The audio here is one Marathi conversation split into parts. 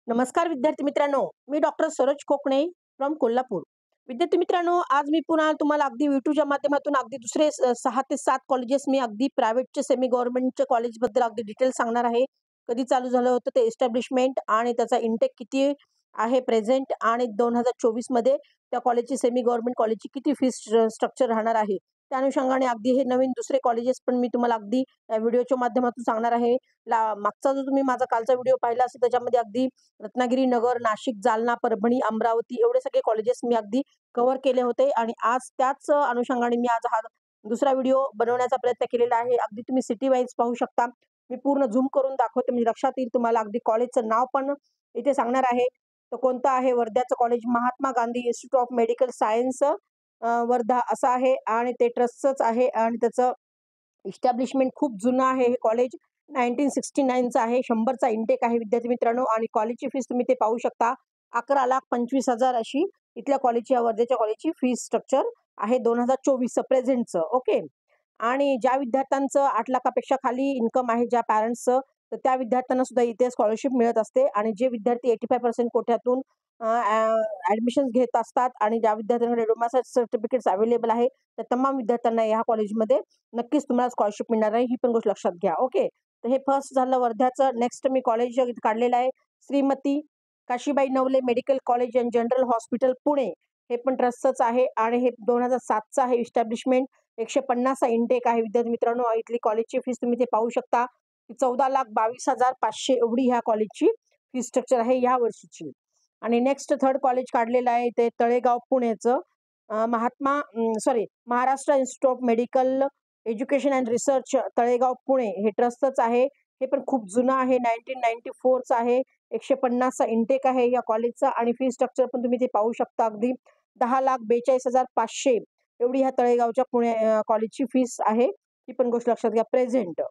नमस्कार विद्यार्थी मित्रांनो, मी डॉक्टर सरोज कोकणे फ्रॉम कोल्हापूर. विद्यार्थी मित्रांनो, आज मी पुन्हा तुम्हाला अगदी यूट्यूबच्या माध्यमातून अगदी दुसरे 6 ते 7 कॉलेजेस मी अगदी प्रायव्हेटचे सेमी गव्हर्नमेंटच्या कॉलेजबद्दल अगदी डिटेल सांगणार आहे. कधी चालू झालं होतं ते एस्टॅब्लिशमेंट आणि त्याचा इंटेक किती आहे प्रेझेंट आणि 2024 मध्ये त्या कॉलेजची सेमी गव्हर्नमेंट कॉलेजची किती फीस स्ट्रक्चर राहणार आहे. त्या अनुषंगाने अगदी हे नवीन दुसरे कॉलेजेस पण मी तुम्हाला अगदी व्हिडिओच्या माध्यमातून सांगणार आहे. मागचा जो तुम्ही माझा कालचा व्हिडिओ पाहिला असेल त्याच्यामध्ये अगदी रत्नागिरी, नगर, नाशिक, जालना, परभणी, अमरावती एवढे सगळे कॉलेजेस मी अगदी कव्हर केले होते आणि आज त्याच अनुषंगाने मी आज हा दुसरा व्हिडिओ बनवण्याचा प्रयत्न केलेला आहे. अगदी तुम्ही सिटी वाईज पाहू शकता. मी पूर्ण झूम करून दाखवते म्हणजे लक्षात येईल तुम्हाला. अगदी कॉलेजचं नाव पण इथे सांगणार आहे. तर कोणतं आहे? वर्ध्याचं college Mahatma Gandhi institute of medical science Wardha असं आहे आणि ते ट्रस्टचंच आहे आणि त्याचं इस्टॅब्लिशमेंट खूप जुनं आहे. हे कॉलेज 1969चं आहे. 100चा इंटेक आहे विद्यार्थी मित्रांनो आणि कॉलेजची फीस तुम्ही ते पाहू शकता. 11,25,000 अशी इथल्या कॉलेजची, या वर्धेच्या कॉलेजची फीस स्ट्रक्चर आहे 2024चं प्रेझेंटचं. ओके. आणि ज्या विद्यार्थ्यांचं 8 लाखापेक्षा खाली इन्कम आहे, ज्या पॅरेंट्सचं, तर त्या विद्यार्थ्यांना सुद्धा इथे स्कॉलरशिप मिळत असते आणि जे विद्यार्थी 85% कोट्यातून ॲडमिशन्स घेत असतात आणि ज्या विद्यार्थ्यांकडे डोमासाइल सर्टिफिकेट्स अवेलेबल आहे, त्या तमाम विद्यार्थ्यांना या कॉलेजमध्ये नक्कीच तुम्हाला स्कॉलरशिप मिळणार आहे. ही पण गोष्ट लक्षात घ्या. ओके. तर हे फर्स्ट झालं वर्ध्याचं. नेक्स्ट मी कॉलेज काढलेलं आहे Shrimati Kashibai Navale medical college and general hospital Pune. हे पण ट्रस्टचंच आहे आणि हे 2007चं आहे इस्टॅब्लिशमेंट. 150चा इंटेक आहे विद्यार्थी मित्रांनो. इथली कॉलेजची फीस तुम्ही ते पाहू शकता. 14,22,500 एवढी ह्या कॉलेजची फीस स्ट्रक्चर आहे या वर्षीची. आणि नेक्स्ट थर्ड कॉलेज काढलेलं आहे ते तळेगाव पुणेचं. Maharashtra institute of medical education and research Talegaon Pune. हे ट्रस्टच आहे. हे पण खूप जुनं आहे. 1994चं आहे. 150चा इंटेक आहे या कॉलेजचा आणि फी स्ट्रक्चर पण तुम्ही ते पाहू शकता. अगदी 10,42,500 एवढी ह्या तळेगावच्या पुणे कॉलेजची फीस आहे. ही पण गोष्ट लक्षात घ्या प्रेझेंट.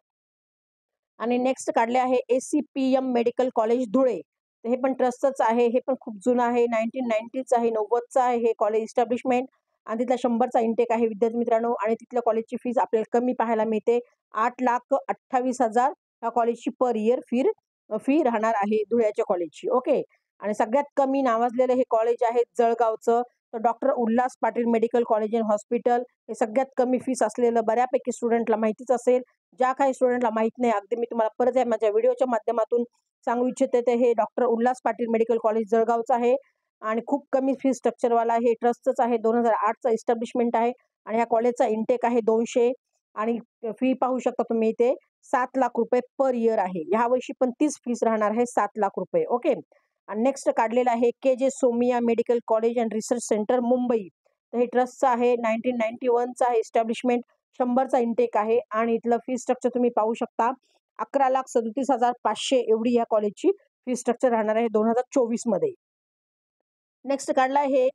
आणि नेक्स्ट काढले आहे ACPM मेडिकल कॉलेज धुळे. तर हे पण ट्रस्टच आहे. हे पण खूप जुनं आहे. 1990चं आहे. 90चं आहे हे कॉलेज इस्टॅब्लिशमेंट आणि तिथला 100चा इंटेक आहे विद्यार्थी मित्रांनो आणि तिथल्या कॉलेजची फीस आपल्याला कमी पाहायला मिळते. 8,28,000 ह्या कॉलेजची पर इयर फी राहणार आहे धुळ्याच्या कॉलेजची. ओके. आणि सगळ्यात कमी नावाजलेलं हे कॉलेज आहे जळगावचं. तर doctor Ulhas Patil medical college and hospital. हे सगळ्यात कमी फीस असलेलं बऱ्यापैकी स्टुडंटला माहितीच असेल. ज्या काही स्टुडंटला माहित नाही, अगदी मी तुम्हाला परत या माझ्या व्हिडिओच्या माध्यमातून सांगू इच्छिते. ते हे doctor Ulhas Patil medical college जळगावचं आहे आणि खूप कमी फी स्ट्रक्चरवाला हे ट्रस्टच आहे. 2008चा इस्टॅब्लिशमेंट आहे आणि ह्या कॉलेजचा इंटेक आहे 200 आणि फी पाहू शकता तुम्ही इथे 7 लाख रुपये पर इयर आहे. ह्या वर्षी पण तीच फीस राहणार आहे 7 लाख रुपये. ओके. आणि नेक्स्ट काढलेलं आहे KJ Somaiya medical college and research centre Mumbai. तर हे ट्रस्टचं आहे. 1991चा आहे इस्टॅब्लिशमेंट. 100चा इंटेक आहे आणि इथलं फी स्ट्रक्चर तुम्ही पाहू शकता. 11,37,500 एवढी या कॉलेजची फी स्ट्रक्चर राहणार आहे 2024 मध्ये. नेक्स्ट काढला आहे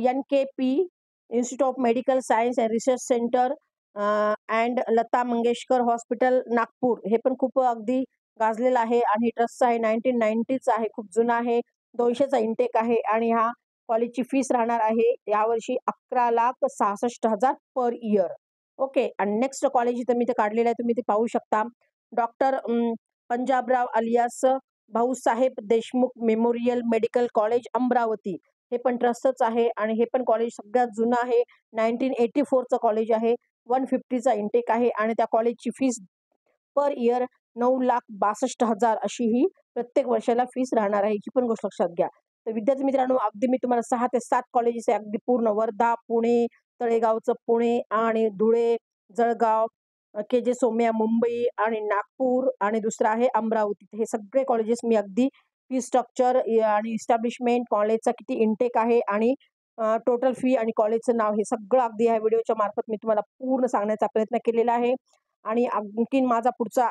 NKP institute of medical science and research centre and Lata Mangeshkar hospital Nagpur. हे पण खूप अगदी गाजलेलं आहे आणि ट्रस्टचं आहे. 1990चं आहे. खूप जुनं आहे. 200चा इंटेक आहे आणि ह्या कॉलेजची फीस राहणार आहे यावर्षी 11,66,000 पर इयर. ओके. आणि नेक्स्ट कॉलेज इथं मी ते काढलेलं आहे. तुम्ही ते पाहू शकता. Doctor Panjabrao alias Bhausaheb Deshmukh memorial medical college Amravati. हे पण ट्रस्टच आहे आणि हे पण कॉलेज सगळ्यात जुनं आहे. 1984चं कॉलेज आहे. 150चा इंटेक आहे आणि त्या कॉलेजची फीस पर इयर 9,62,000 अशी ही प्रत्येक वर्षाला फीस राहणार आहे. ही पण गोष्ट लक्षात घ्या. तर विद्यार्थी मित्रांनो, अगदी मी तुम्हाला 6 ते 7 कॉलेजेस आहे अगदी पूर्ण वर्धा, पुणे, तळेगावचं पुणे आणि धुळे, जळगाव, KJ सोम्या मुंबई आणि नागपूर आणि दुसरं आहे अमरावती. हे सगळे कॉलेजेस मी अगदी फी स्ट्रक्चर आणि इस्टॅब्लिशमेंट, कॉलेजचा किती इंटेक आहे आणि टोटल फी आणि कॉलेजचं नाव हे सगळं अगदी ह्या व्हिडिओच्या मार्फत मी तुम्हाला पूर्ण सांगण्याचा प्रयत्न केलेला आहे. आणि आणखीन माझा पुढचा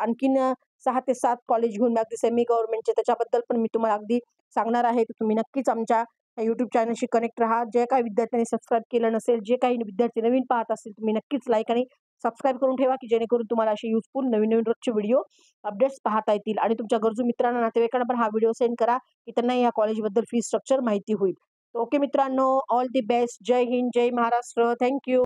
6 ते 7 कॉलेज घेऊन मी अगदी सेमी गव्हर्नमेंटचे त्याच्याबद्दल पण मी तुम्हाला अगदी सांगणार आहे. तर तुम्ही नक्कीच आमच्या YouTube चॅनलशी कनेक्ट राहा. जे काही विद्यार्थ्यांनी सबस्क्राईब केलं नसेल, जे काही विद्यार्थी नवीन पाहत असतील, तुम्ही नक्कीच लाईक आणि सबस्क्राईब करून ठेवा की जेणेकरून तुम्हाला असे युजफुल नवीन रोजचे व्हिडिओ अपडेट्स पाहता येतील आणि तुमच्या गरजू मित्रांना, नातेवाईकांना पण हा व्हिडिओ सेंड करा की त्यांनाही या कॉलेजबद्दल फी स्ट्रक्चर माहिती होईल. ओके मित्रांनो, ऑल दी बेस्ट. जय हिंद, जय महाराष्ट्र. थँक्यू.